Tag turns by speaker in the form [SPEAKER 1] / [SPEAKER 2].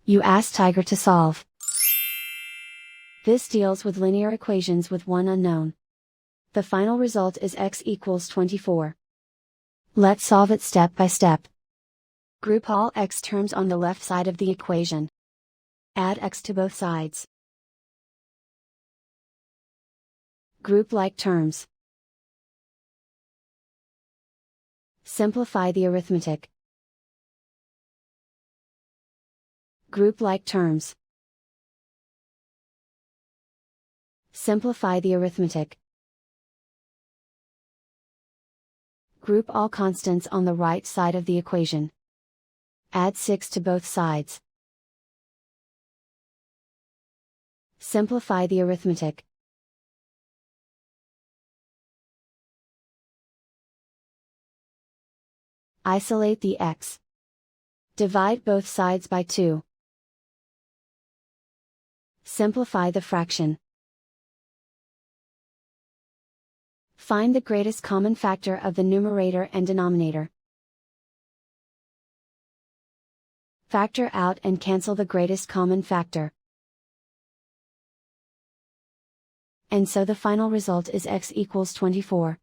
[SPEAKER 1] You ask Tiger to solve. This deals with linear equations with one unknown. The final result is x equals 24. Let's solve it step by step. Group all x terms on the left side of the equation. Add x to both sides. Group like terms. Simplify the arithmetic. Group like terms. Simplify the arithmetic. Group all constants on the right side of the equation. Add 6 to both sides. Simplify the arithmetic. Isolate the x. Divide both sides by 2. Simplify the fraction. Find the greatest common factor of the numerator and denominator. Factor out and cancel the greatest common factor. And so the final result is x equals 24.